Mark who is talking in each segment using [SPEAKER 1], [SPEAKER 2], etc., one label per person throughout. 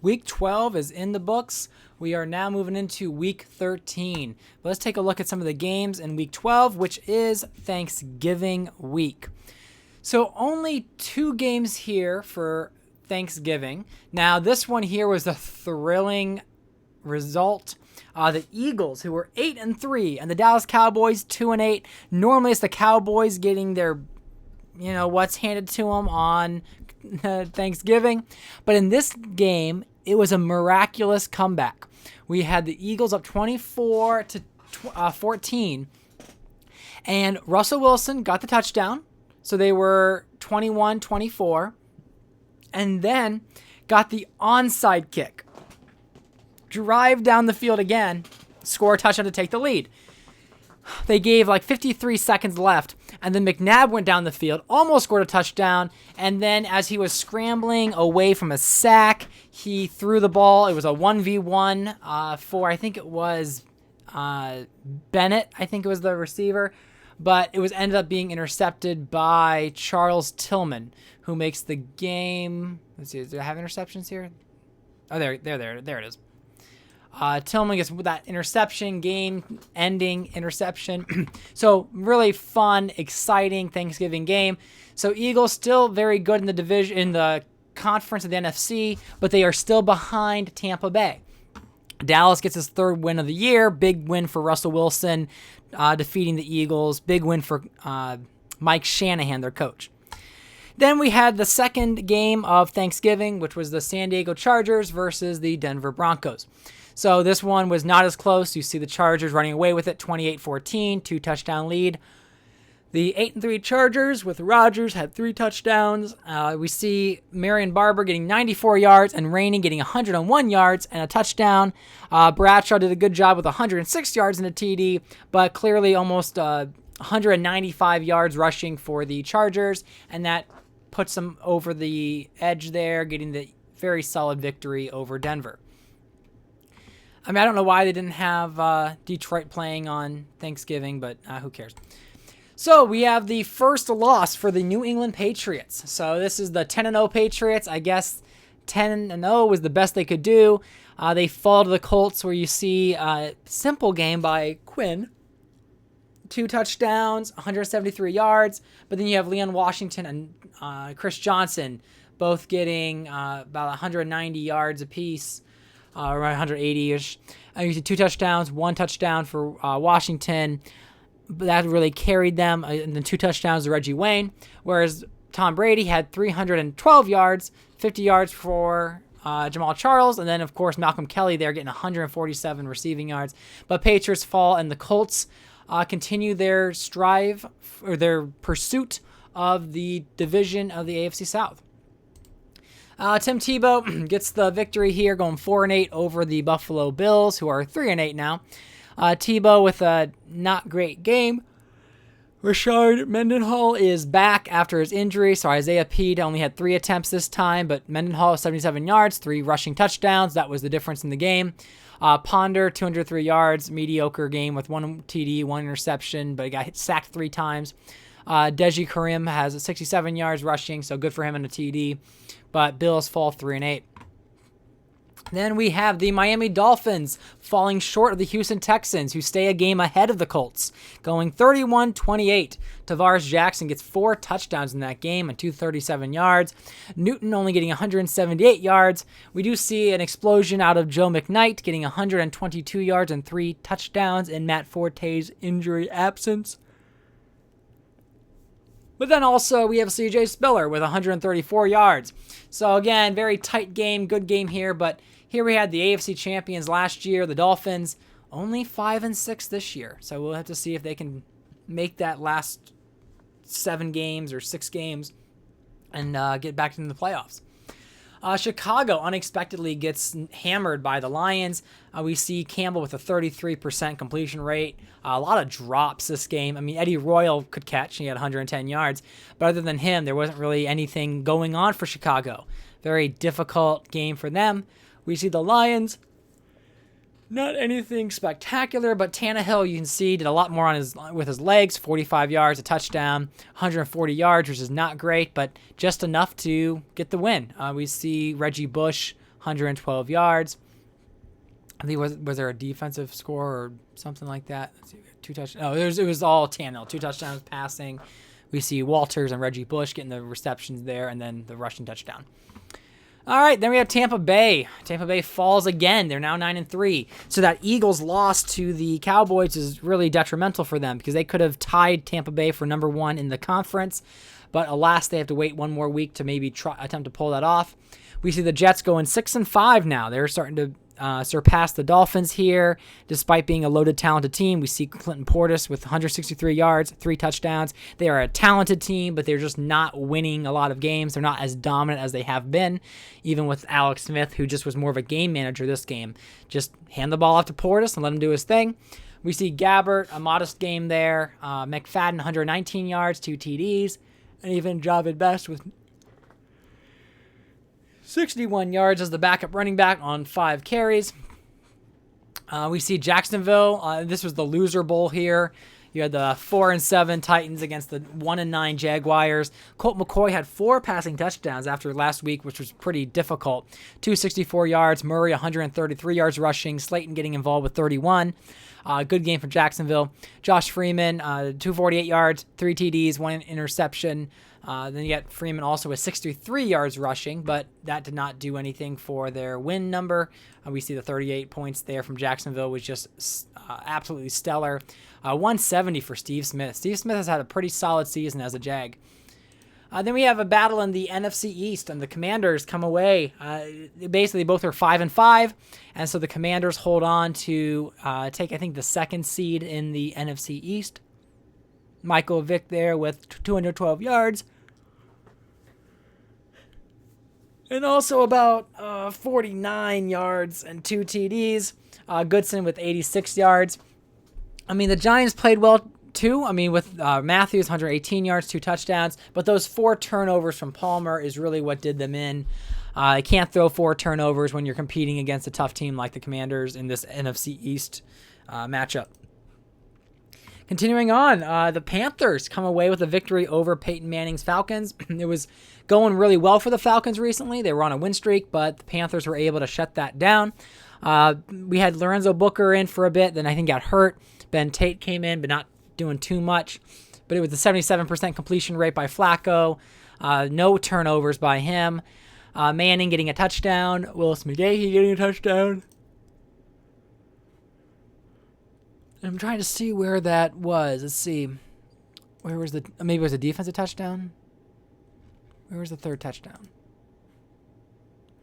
[SPEAKER 1] Week 12 is in the books. We are now moving into week 13. But let's take a look at some of the games in week 12, which is Thanksgiving week. So only 2 games here for Thanksgiving. Now, this one here was a thrilling result. The Eagles, who were 8-3, and the Dallas Cowboys 2-8. Normally, it's the Cowboys getting their, what's handed to them on Thanksgiving. But in this game, it was a miraculous comeback. We had the Eagles up 24-14, and Russell Wilson got the touchdown. So they were 21-24, and then got the onside kick. Drive down the field again, score a touchdown to take the lead. They gave like 53 seconds left, and then McNabb went down the field, almost scored a touchdown, and then as he was scrambling away from a sack, he threw the ball. It was a 1v1 for, I think it was Bennett, I think it was the receiver, but it was ended up being intercepted by Charles Tillman, who makes the game. Let's see, do I have interceptions here? Oh, there it is. Tillman gets that interception, game-ending interception. So really fun, exciting Thanksgiving game. So Eagles still very good in the division, in the conference of the NFC, but they are still behind Tampa Bay. Dallas gets his 3rd win of the year. Big win for Russell Wilson, defeating the Eagles. Big win for Mike Shanahan, their coach. Then we had the second game of Thanksgiving, which was the San Diego Chargers versus the Denver Broncos. So this one was not as close. You see the Chargers running away with it, 28-14, 2-touchdown lead. The 8-3 Chargers with Rodgers had 3 touchdowns. We see Marion Barber getting 94 yards and Rainey getting 101 yards and a touchdown. Bradshaw did a good job with 106 yards and a TD, but clearly almost 195 yards rushing for the Chargers, and that puts them over the edge there, getting the very solid victory over Denver. I mean, I don't know why they didn't have Detroit playing on Thanksgiving, but who cares? So we have the first loss for the New England Patriots. So this is the 10-0 Patriots. I guess 10-0 was the best they could do. They fall to the Colts, where you see a simple game by Quinn. 2 touchdowns, 173 yards. But then you have Leon Washington and Chris Johnson both getting about 190 yards apiece. Around 180-ish. You see 2 touchdowns, 1 touchdown for Washington. But that really carried them. And then 2 touchdowns to Reggie Wayne. Whereas Tom Brady had 312 yards, 50 yards for Jamal Charles. And then, of course, Malcolm Kelly there getting 147 receiving yards. But Patriots fall, and the Colts continue their strive, or their pursuit of the division of the AFC South. Tim Tebow gets the victory here, going 4-8 over the Buffalo Bills, who are 3-8 now. Tebow with a not great game. Rashard Mendenhall is back after his injury, so Isaiah Pede only had 3 attempts this time, but Mendenhall 77 yards, 3 rushing touchdowns. That was the difference in the game. Ponder 203 yards, mediocre game with 1 TD, 1 interception, but he got sacked 3 times. Deji Karim has 67 yards rushing, so good for him in a TD. But Bills fall 3-8. Then we have the Miami Dolphins falling short of the Houston Texans, who stay a game ahead of the Colts, going 31-28. Tavares Jackson gets 4 touchdowns in that game and 237 yards. Newton only getting 178 yards. We do see an explosion out of Joe McKnight, getting 122 yards and 3 touchdowns in Matt Forte's injury absence. But then also we have C.J. Spiller with 134 yards. So again, very tight game, good game here. But here we had the AFC champions last year, the Dolphins, only 5-6 this year. So we'll have to see if they can make that last 7 games or 6 games and get back into the playoffs. Chicago unexpectedly gets hammered by the Lions. We see Campbell with a 33% completion rate. A lot of drops this game. I mean, Eddie Royal could catch. He had 110 yards. But other than him, there wasn't really anything going on for Chicago. Very difficult game for them. We see the Lions. Not anything spectacular, but Tannehill, you can see, did a lot more with his legs. 45 yards, a touchdown, 140 yards, which is not great, but just enough to get the win. We see Reggie Bush 112 yards. I think was there a defensive score or something like that? Let's see, 2 touchdowns. Oh, it was all Tannehill. 2 touchdowns passing. We see Walters and Reggie Bush getting the receptions there, and then the rushing touchdown. All right, then we have Tampa Bay. Tampa Bay falls again. They're now 9-3. So that Eagles loss to the Cowboys is really detrimental for them because they could have tied Tampa Bay for number 1 in the conference. But alas, they have to wait one more week to maybe attempt to pull that off. We see the Jets going 6-5 now. They're starting to surpass the Dolphins here, despite being a loaded, talented team. We see Clinton Portis with 163 yards, 3 touchdowns. They are a talented team, but they're just not winning a lot of games. They're not as dominant as they have been, even with Alex Smith, who just was more of a game manager this game. Just hand the ball off to Portis and let him do his thing. We see Gabbert, a modest game there. McFadden, 119 yards, 2 TDs. And even Javid Best with 61 yards as the backup running back on 5 carries. We see Jacksonville. This was the loser bowl here. You had the 4-7 Titans against the 1-9 Jaguars. Colt McCoy had 4 passing touchdowns after last week, which was pretty difficult. 264 yards. Murray, 133 yards rushing. Slayton getting involved with 31. Good game for Jacksonville. Josh Freeman, 248 yards, 3 TDs, 1 interception. Then you got Freeman also with 63 yards rushing, but that did not do anything for their win number. We see the 38 points there from Jacksonville was just absolutely stellar. 170 for Steve Smith. Steve Smith has had a pretty solid season as a Jag. Then we have a battle in the NFC East, and the Commanders come away. Basically, both are 5-5, and so the Commanders hold on to take, I think, the 2nd seed in the NFC East. Michael Vick there with 212 yards. And also about 49 yards and 2 TDs. Goodson with 86 yards. I mean, the Giants played well too. I mean, with Matthews, 118 yards, 2 touchdowns. But those 4 turnovers from Palmer is really what did them in. You can't throw 4 turnovers when you're competing against a tough team like the Commanders in this NFC East matchup. Continuing on, the Panthers come away with a victory over Peyton Manning's Falcons. It was going really well for the Falcons recently. They were on a win streak, but the Panthers were able to shut that down. We had Lorenzo Booker in for a bit, then I think got hurt. Ben Tate came in, but not doing too much. But it was a 77% completion rate by Flacco. No turnovers by him. Manning getting a touchdown. Willis McGahee getting a touchdown. I'm trying to see where that was. Let's see. Where was maybe it was a defensive touchdown? Where was the 3rd touchdown?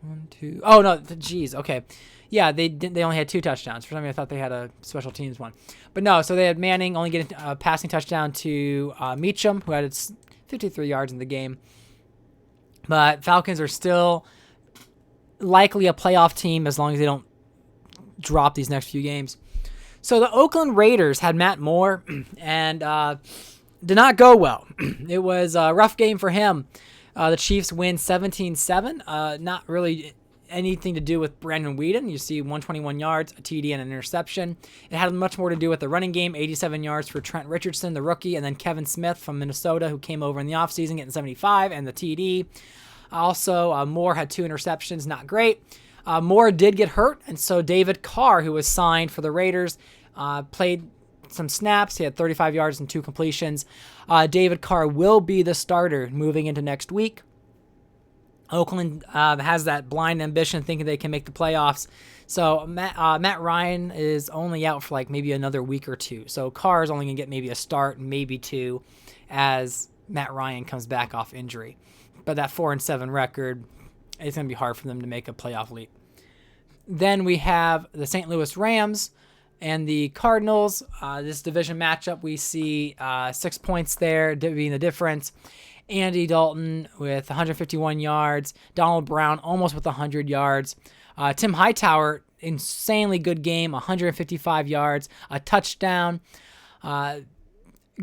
[SPEAKER 1] 1, 2. Oh, no. Geez. Okay. Yeah, they only had 2 touchdowns. For some reason, I thought they had a special teams one. But no, so they had Manning only getting a passing touchdown to Meacham, who had 53 yards in the game. But Falcons are still likely a playoff team as long as they don't drop these next few games. So the Oakland Raiders had Matt Moore and did not go well. It was a rough game for him. The Chiefs win 17-7. Not really anything to do with Brandon Whedon. You see 121 yards, a TD, and an interception. It had much more to do with the running game, 87 yards for Trent Richardson, the rookie, and then Kevin Smith from Minnesota, who came over in the offseason, getting 75, and the TD. Also, Moore had 2 interceptions, not great. Moore did get hurt, and so David Carr, who was signed for the Raiders, played some snaps. He had 35 yards and 2 completions. David Carr will be the starter moving into next week. Oakland has that blind ambition, thinking they can make the playoffs. So Matt Ryan is only out for like maybe another week or 2. So Carr is only going to get maybe a start, maybe 2, as Matt Ryan comes back off injury. But that 4-7 record, it's going to be hard for them to make a playoff leap. Then we have the St. Louis Rams and the Cardinals. This division matchup, we see 6 points there being the difference. Andy Dalton with 151 yards. Donald Brown almost with 100 yards. Tim Hightower, insanely good game, 155 yards, a touchdown.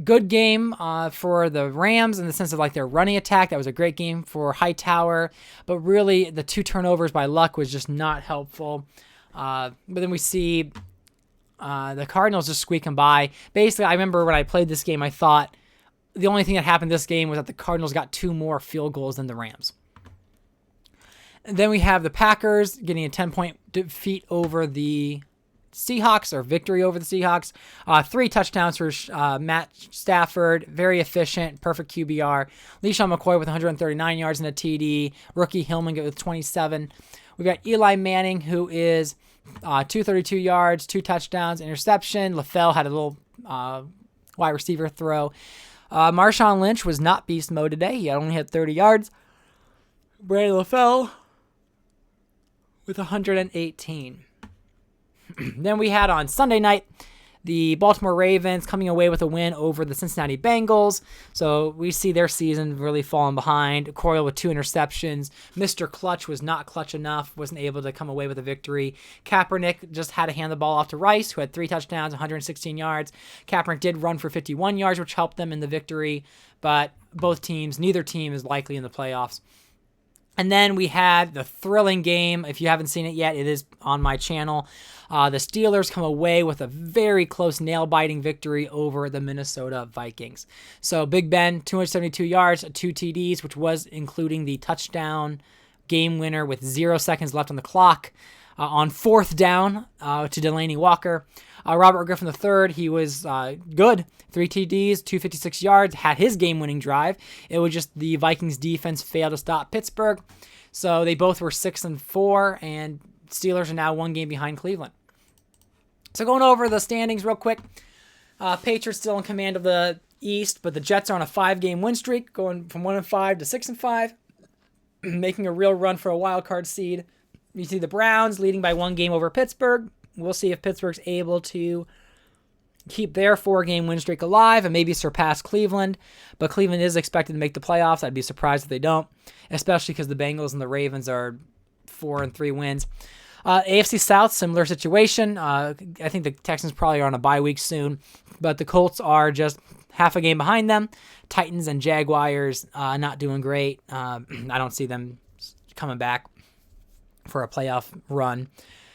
[SPEAKER 1] Good game for the Rams in the sense of like their running attack. That was a great game for Hightower. But really, the 2 turnovers by Luck was just not helpful. But then we see the Cardinals just squeaking by. Basically, I remember when I played this game, I thought the only thing that happened this game was that the Cardinals got 2 more field goals than the Rams. And then we have the Packers getting a 10-point defeat over the Seahawks, or victory over the Seahawks. 3 touchdowns for Matt Stafford. Very efficient, perfect QBR. LeSean McCoy with 139 yards and a TD. Rookie Hillman with 27. We've got Eli Manning, who is 232 yards, 2 touchdowns, interception. LaFell had a little wide receiver throw. Marshawn Lynch was not beast mode today. He only had 30 yards. Brandon LaFell with 118. Then we had on Sunday night the Baltimore Ravens coming away with a win over the Cincinnati Bengals. So we see their season really falling behind. Coyle with 2 interceptions. Mr. Clutch was not clutch enough, wasn't able to come away with a victory. Kaepernick just had to hand the ball off to Rice, who had 3 touchdowns, 116 yards. Kaepernick did run for 51 yards, which helped them in the victory. But neither team is likely in the playoffs. And then we had the thrilling game. If you haven't seen it yet, it is on my channel. The Steelers come away with a very close nail-biting victory over the Minnesota Vikings. So Big Ben, 272 yards, 2 TDs, which was including the touchdown game winner with 0 seconds left on the clock. On 4th down to Delaney Walker. Robert Griffin III, he was good. 3 TDs, 256 yards, had his game-winning drive. It was just the Vikings defense failed to stop Pittsburgh. So they both were 6-4, and Steelers are now 1 game behind Cleveland. So going over the standings real quick. Patriots still in command of the East, but the Jets are on a 5-game win streak, going from 1-5 to 6-5, making a real run for a wild card seed. You see the Browns leading by 1 game over Pittsburgh. We'll see if Pittsburgh's able to keep their 4-game win streak alive and maybe surpass Cleveland. But Cleveland is expected to make the playoffs. I'd be surprised if they don't, especially because the Bengals and the Ravens are 4-3 wins. AFC South, similar situation. I think the Texans probably are on a bye week soon, but the Colts are just half a game behind them. Titans and Jaguars not doing great. I don't see them coming back for a playoff run.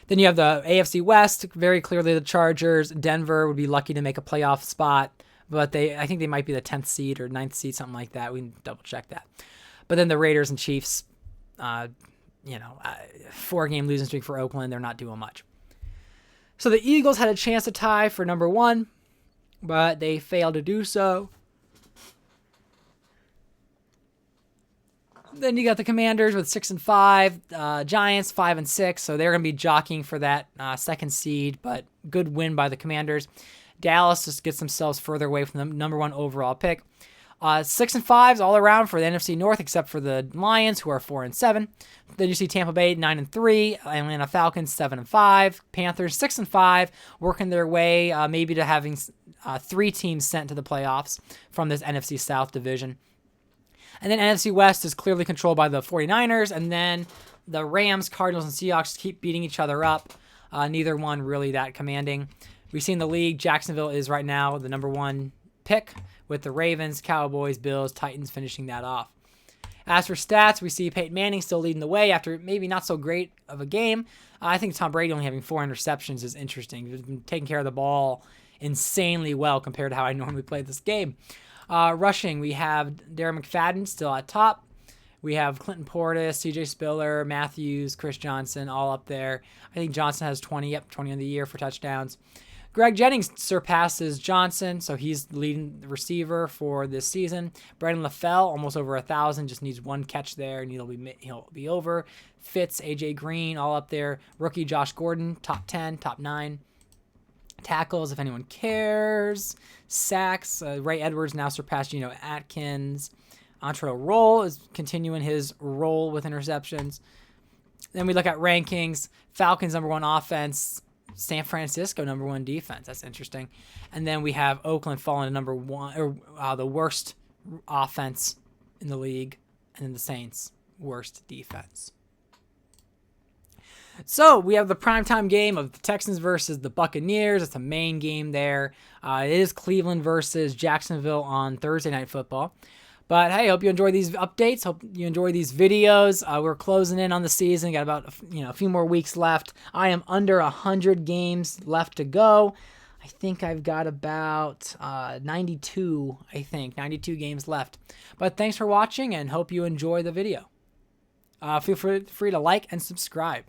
[SPEAKER 1] Then you have the AFC West, very clearly the Chargers. Denver would be lucky to make a playoff spot, but I think they might be the 10th seed or 9th seed, something like that. We can double check that. But then the Raiders and Chiefs, 4-game losing streak for Oakland. They're not doing much. So the Eagles had a chance to tie for number 1, but they failed to do so. Then you got the Commanders with 6-5, Giants 5-6, so they're going to be jockeying for that 2nd seed, but good win by the Commanders. Dallas just gets themselves further away from the number 1 overall pick. 6-5s all around for the NFC North, except for the Lions, who are 4-7. Then you see Tampa Bay 9-3, Atlanta Falcons 7-5, Panthers 6-5, working their way maybe to having 3 teams sent to the playoffs from this NFC South division. And then NFC West is clearly controlled by the 49ers, and then the Rams, Cardinals, and Seahawks keep beating each other up. Neither one really that commanding. We've seen the league. Jacksonville is right now the number 1 pick, with the Ravens, Cowboys, Bills, Titans finishing that off. As for stats, we see Peyton Manning still leading the way after maybe not so great of a game. I think Tom Brady only having 4 interceptions is interesting. He's been taking care of the ball insanely well compared to how I normally play this game. Rushing, we have Darren McFadden still at top. We have Clinton Portis, CJ Spiller, Matthews, Chris Johnson all up there. I think Johnson has 20 on the year for touchdowns. Greg Jennings surpasses Johnson, so he's the leading receiver for this season. Brandon LaFell, almost over 1,000, just needs 1 catch there, and he'll be over. Fitz, AJ Green, all up there. Rookie Josh Gordon, top 10, top 9. Tackles, if anyone cares. Sacks, Ray Edwards now surpassed Geno Atkins. Antrell Roll is continuing his role with interceptions. Then we look at rankings. Falcons number 1 offense. San Francisco number 1 defense. That's interesting. And then we have Oakland falling to number 1, or the worst offense in the league. And then the Saints, worst defense. So we have the primetime game of the Texans versus the Buccaneers. It's a main game there. It is Cleveland versus Jacksonville on Thursday Night Football. But hey, hope you enjoy these updates. Hope you enjoy these videos. We're closing in on the season. Got about a few more weeks left. I am under 100 games left to go. I think I've got about 92 games left. But thanks for watching and hope you enjoy the video. Feel free to like and subscribe.